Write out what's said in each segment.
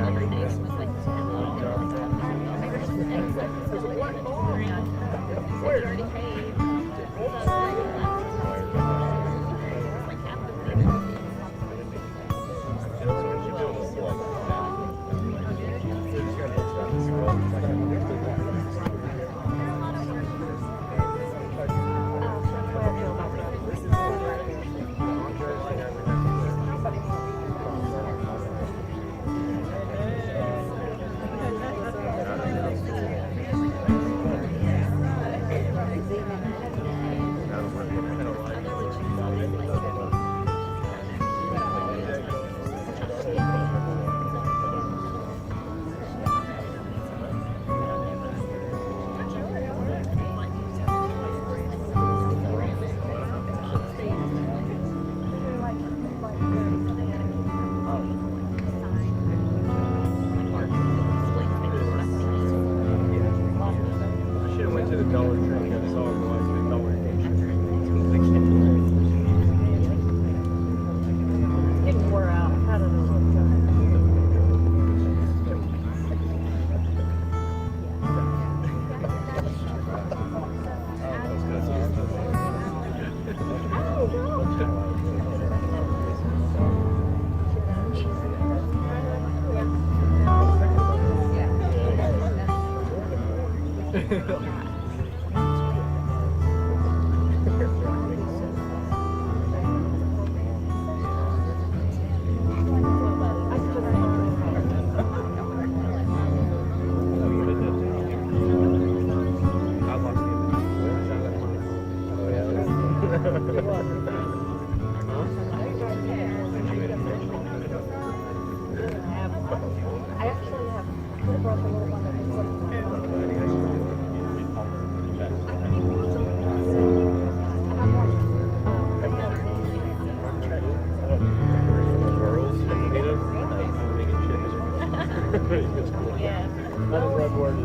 Everything. Dollar Tree. I saw it like the Dollar Tree. Getting wore out. I don't know. I actually have brought the little one that yeah. Not a red word.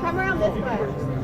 Come around this way.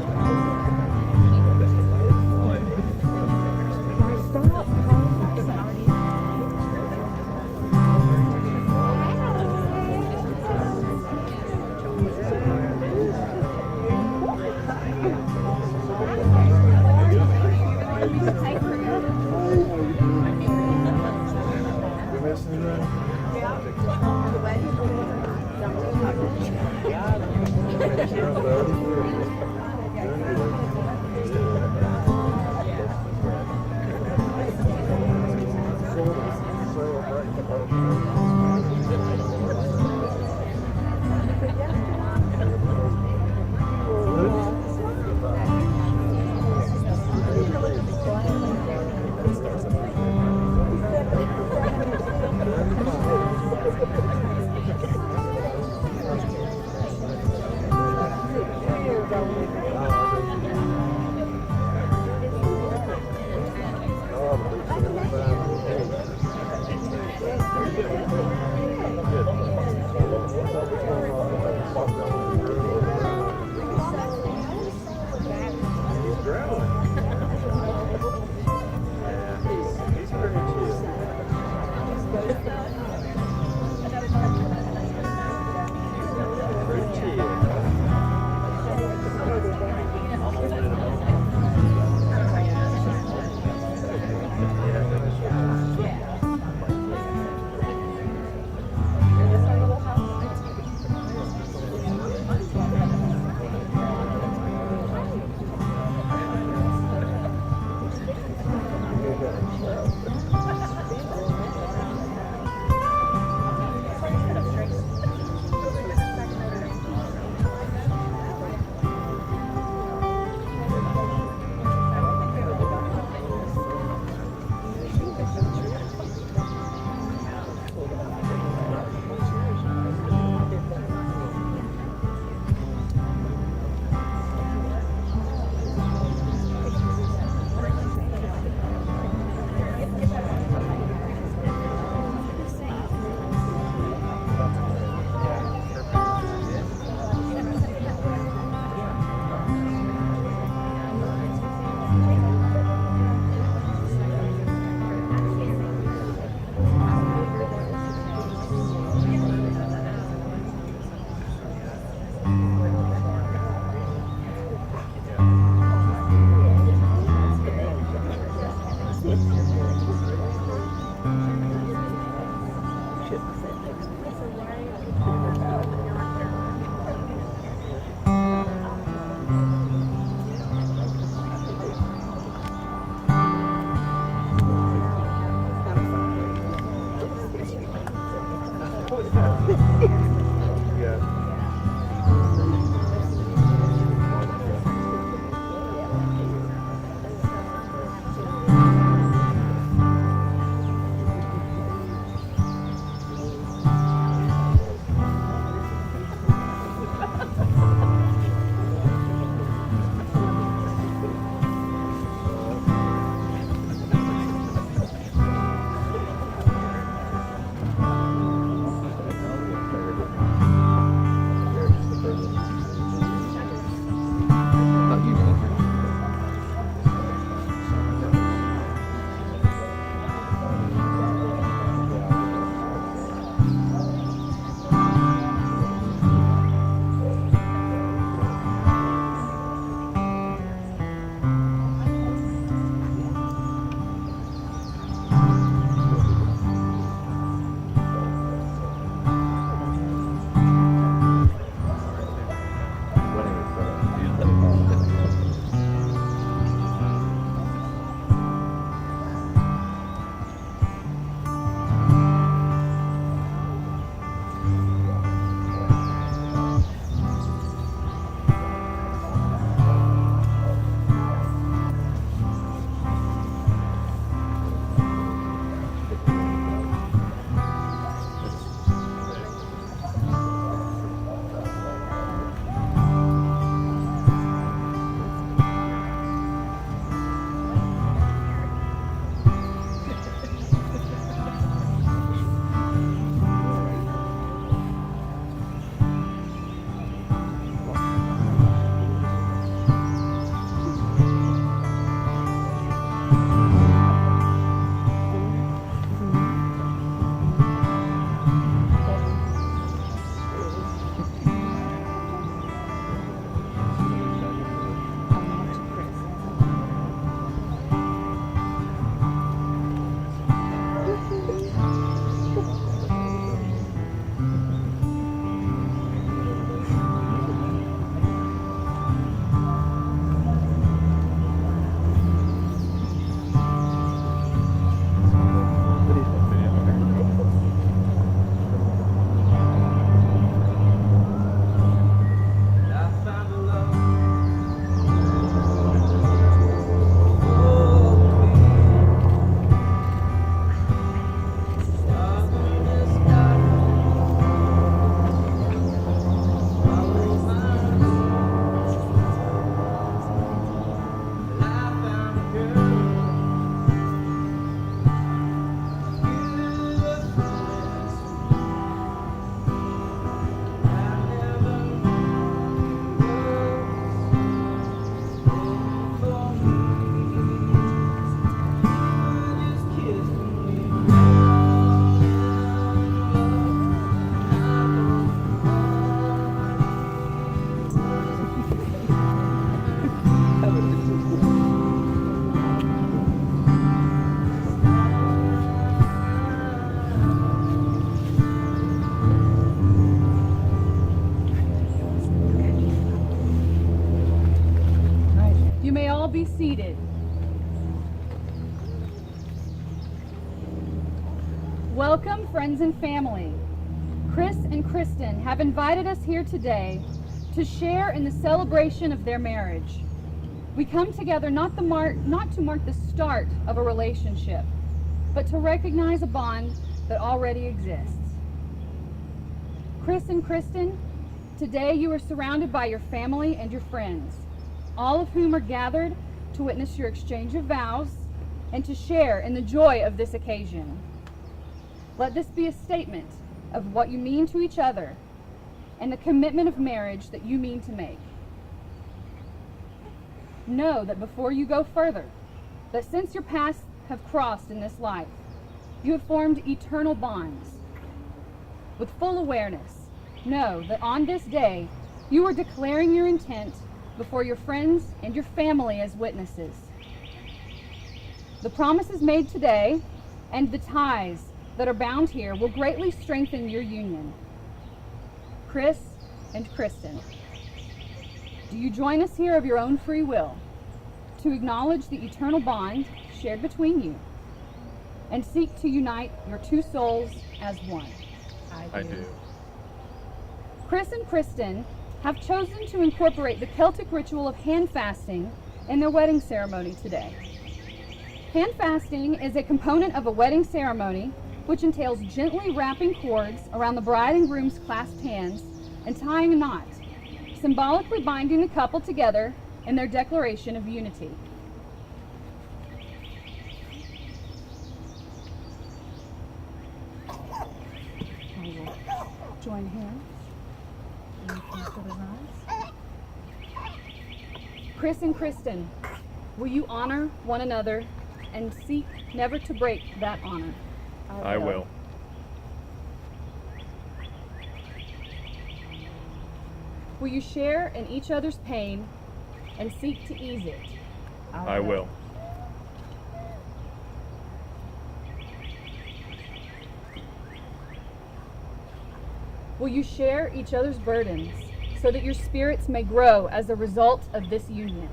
Welcome, friends and family. Chris and Kristen have invited us here today to share in the celebration of their marriage. We come together not to mark the start of a relationship, but to recognize a bond that already exists. Chris and Kristen, today you are surrounded by your family and your friends, all of whom are gathered to witness your exchange of vows and to share in the joy of this occasion. Let this be a statement of what you mean to each other and the commitment of marriage that you mean to make. Know that before you go further, that since your paths have crossed in this life, you have formed eternal bonds. With full awareness, know that on this day, you are declaring your intent before your friends and your family as witnesses. The promises made today and the ties that are bound here will greatly strengthen your union. Chris and Kristen, do you join us here of your own free will to acknowledge the eternal bond shared between you and seek to unite your two souls as one? I do. Chris and Kristen have chosen to incorporate the Celtic ritual of hand fasting in their wedding ceremony today. Hand fasting is a component of a wedding ceremony which entails gently wrapping cords around the bride and groom's clasped hands and tying a knot, symbolically binding the couple together in their declaration of unity. I will join hands. Chris and Kristen, will you honor one another and seek never to break that honor? I will. Will you share in each other's pain and seek to ease it? I will. Will you share each other's burdens so that your spirits may grow as a result of this union?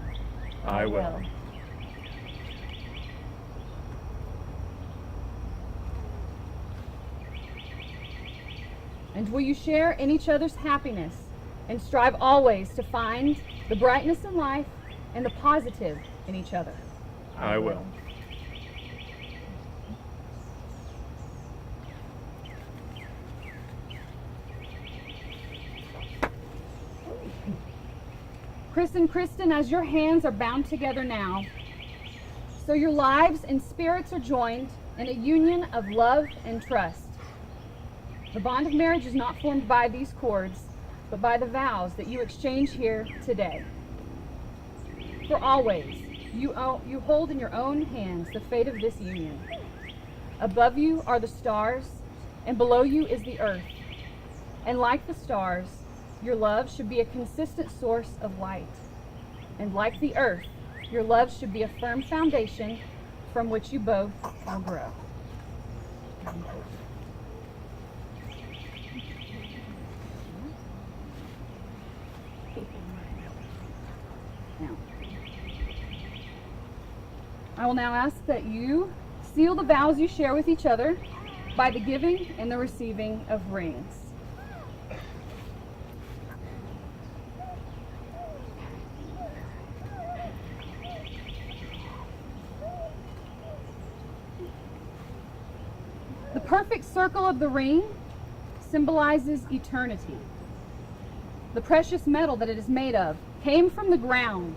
I will. And will you share in each other's happiness and strive always to find the brightness in life and the positive in each other? I will. Chris and Kristen, as your hands are bound together now, so your lives and spirits are joined in a union of love and trust. The bond of marriage is not formed by these cords, but by the vows that you exchange here today. For always, you hold in your own hands the fate of this union. Above you are the stars, and below you is the earth. And like the stars, your love should be a consistent source of light. And like the earth, your love should be a firm foundation from which you both will grow. Now, I will now ask that you seal the vows you share with each other by the giving and the receiving of rings. The perfect circle of the ring symbolizes eternity. The precious metal that it is made of came from the ground,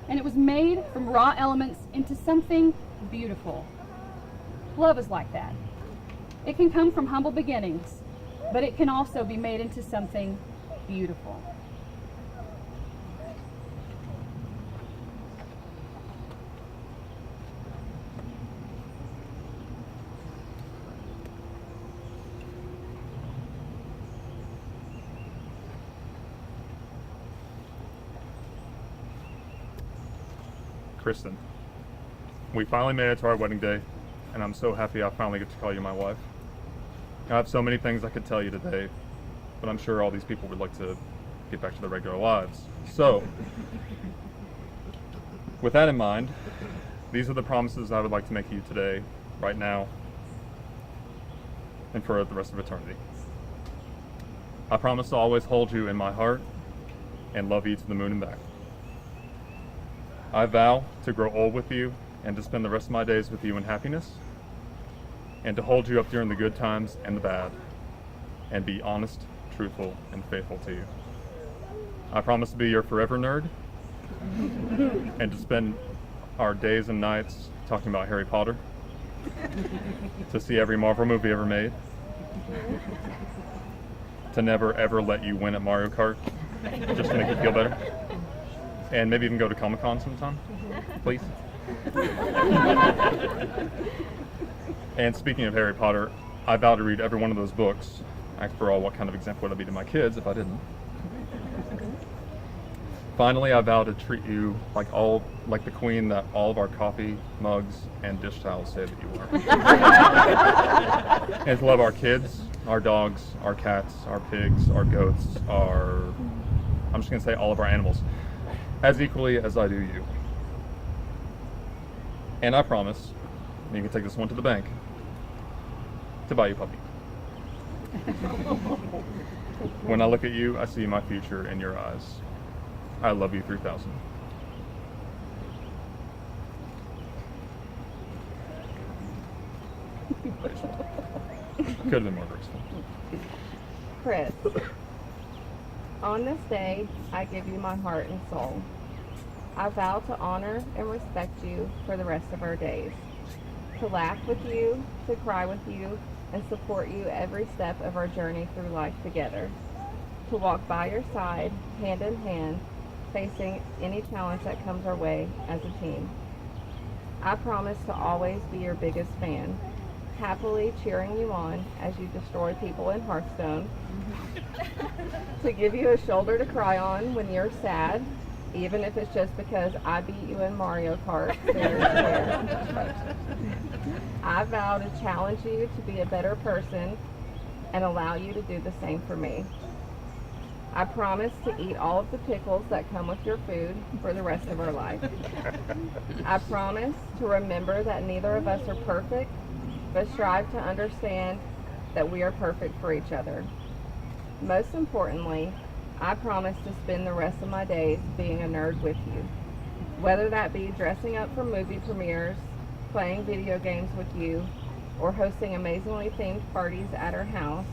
and it was made from raw elements into something beautiful. Love is like that. It can come from humble beginnings, but it can also be made into something beautiful. Kristen, we finally made it to our wedding day, and I'm so happy I finally get to call you my wife. I have so many things I could tell you today, but I'm sure all these people would like to get back to their regular lives. So, with that in mind, these are the promises I would like to make you today, right now. and for the rest of eternity. I promise to always hold you in my heart and love you to the moon and back. I vow to grow old with you and to spend the rest of my days with you in happiness, and to hold you up during the good times and the bad, and be honest, truthful, and faithful to you. I promise to be your forever nerd, and to spend our days and nights talking about Harry Potter, to see every Marvel movie ever made, to never ever let you win at Mario Kart, just to make you feel better, and maybe even go to Comic-Con sometime, please. And speaking of Harry Potter, I vow to read every one of those books. After all, what kind of example would I be to my kids if I didn't? Finally, I vow to treat you like the queen that all of our coffee mugs and dish towels say that you are. And to love our kids, our dogs, our cats, our pigs, our goats, I'm just gonna say all of our animals, as equally as I do you. And I promise, and you can take this one to the bank, to buy you a puppy. When I look at you, I see my future in your eyes. I love you 3000. Could have been more graceful. Chris, on this day, I give you my heart and soul. I vow to honor and respect you for the rest of our days, to laugh with you, to cry with you, and support you every step of our journey through life together, to walk by your side, hand in hand, facing any challenge that comes our way as a team. I promise to always be your biggest fan, happily cheering you on as you destroy people in Hearthstone, to give you a shoulder to cry on when you're sad, even if it's just because I beat you in Mario Kart. I vow to challenge you to be a better person and allow you to do the same for me. I promise to eat all of the pickles that come with your food for the rest of our life. I promise to remember that neither of us are perfect, but strive to understand that we are perfect for each other. Most importantly, I promise to spend the rest of my days being a nerd with you, whether that be dressing up for movie premieres, playing video games with you, or hosting amazingly themed parties at our house.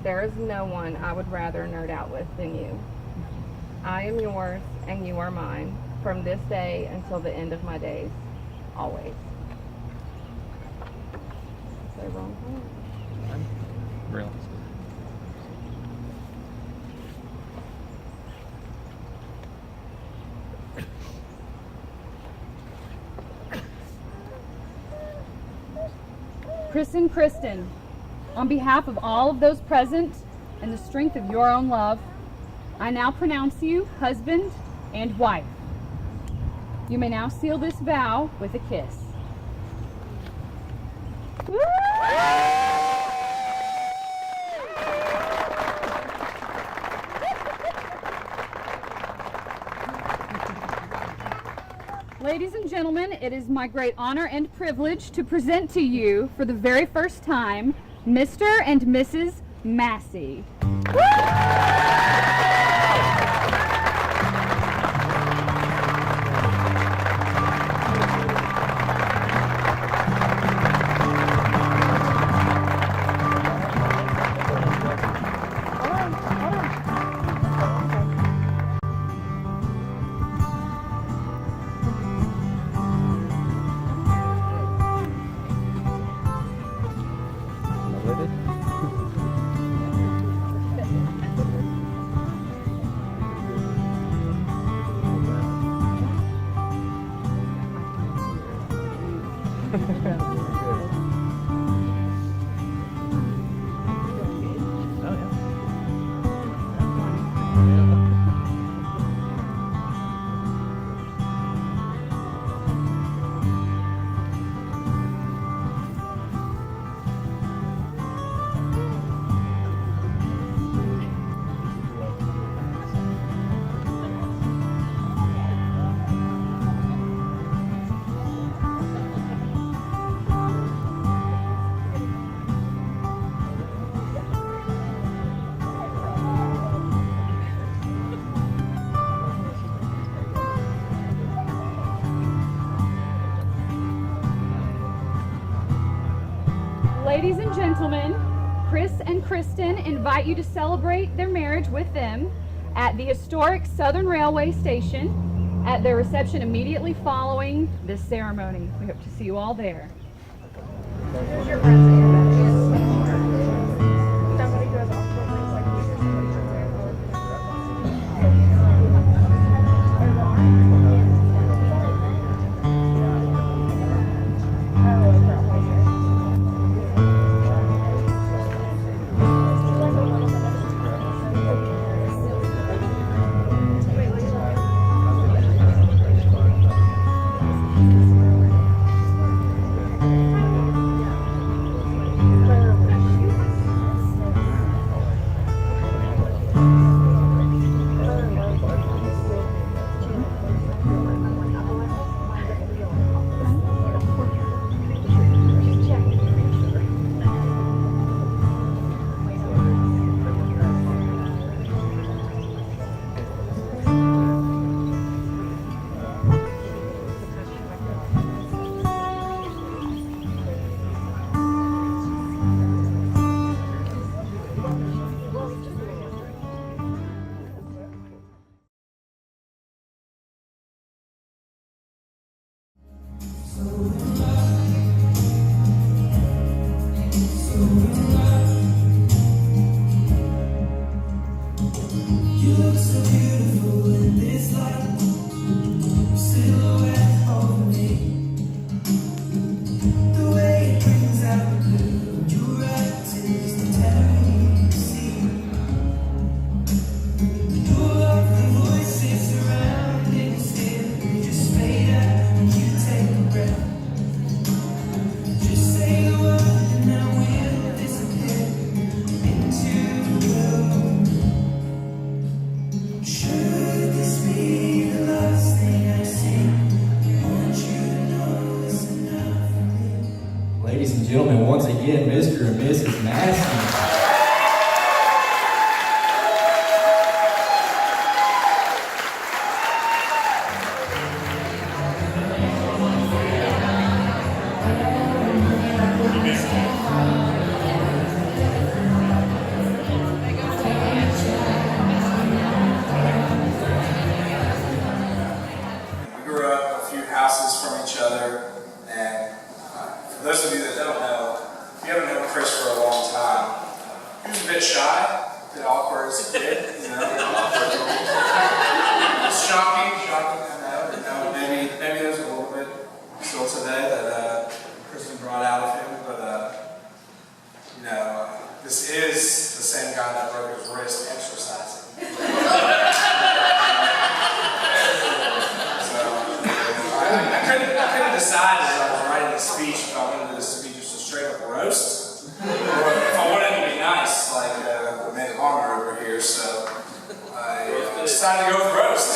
There is no one I would rather nerd out with than you. I am yours and you are mine from this day until the end of my days, always. Say wrong thing. Realized. Kristen, on behalf of all of those present and the strength of your own love, I now pronounce you husband and wife. You may now seal this vow with a kiss. Ladies and gentlemen, it is my great honor and privilege to present to you for the very first time, Mr. and Mrs. Massey. Ladies and gentlemen, Chris and Kristen invite you to celebrate their marriage with them at the historic Southern Railway Station at their reception immediately following this ceremony. We hope to see you all there. Here's your present. Somebody who has Alzheimer's, like you, somebody who's Ladies and gentlemen, once again, Mr. and Mrs. Massey. We grew up a few houses from each other, and for those of you that don't know, if you haven't known Chris for a long time, he was a bit shy, a bit awkward as a kid, you know. It's shocking, I know. Maybe there's a little bit still today that Kristen brought out of him, but this is the same guy that broke his wrist exercising. I couldn't decide as I was writing the speech if I wanted this to be just a straight up roast, or if I wanted it to be nice, like the maid of honor over here. So I decided to go with roast.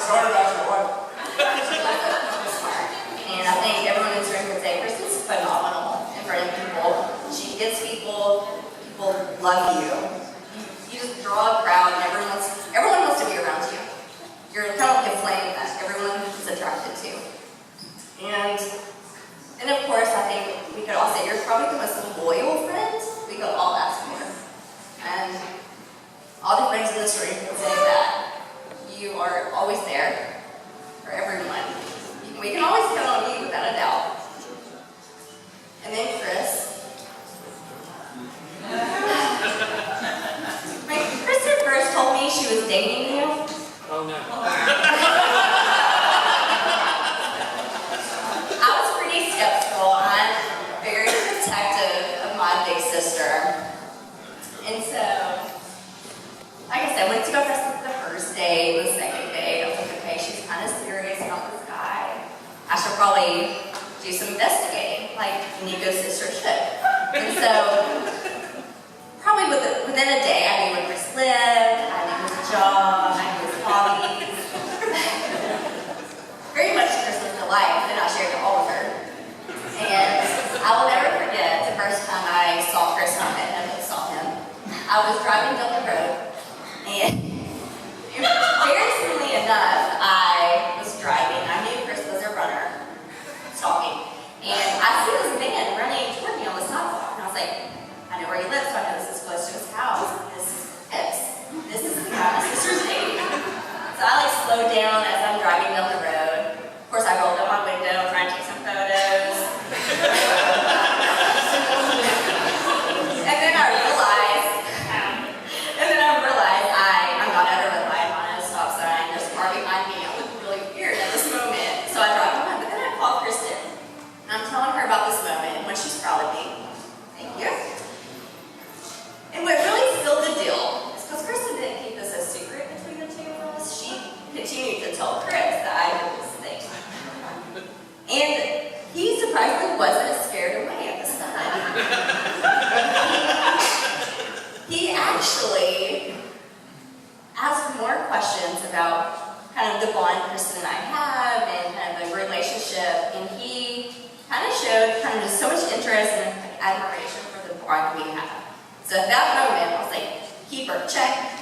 Sorry about your wife. And I think everyone in this room would say Kristen's phenomenal in front of people. She gets people love you. You just draw a crowd, and everyone wants to be around you. You're kind of like a flame that everyone is attracted to. And of course, I think we could all say you're probably the most loyal friend we could all ask for. And all the friends in this room can say that you are always there for everyone. We can always count on you without a doubt. And then Chris. When Kristen first told me she was dating you. Oh no. I was pretty skeptical. I'm very protective of my big sister. And so, like I said, went to go for the first day, the second day. I was like, okay, she's kind of serious about this guy. I should probably do some investigating, like an ego sister should. And so, probably within a day, I knew where Chris lived, I knew his job, I knew his hobbies. Very much Chris's delight, and I shared it all with her. And I will never forget the first time I saw Chris, not met him, but saw him. I was driving down the road, and embarrassingly enough, I was driving. I knew Chris was to tell Chris that I did this thing. And he surprisingly wasn't scared away at this time. He actually asked more questions about kind of the bond Kristen and I have and kind of the relationship, and he kind of showed kind of just so much interest and admiration for the bond we have. So at that moment, I was like, keeper, check,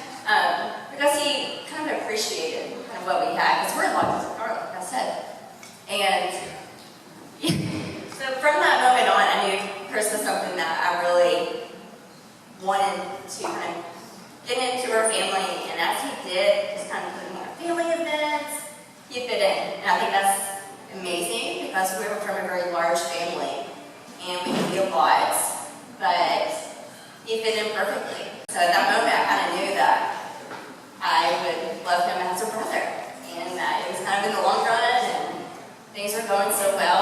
because he kind of appreciated kind of what we had, because we're locked in the car, like I said. And so from that moment on, I knew Chris was something that I really wanted to kind of get into our family, and as he did, just kind of putting more family events, he fit in. And I think that's amazing because we were from a very large family, and we could be a lot, but he fit in perfectly. So at that moment, I kind of knew that I would love him as a brother, and that it was kind of in the long run, and things were going so well.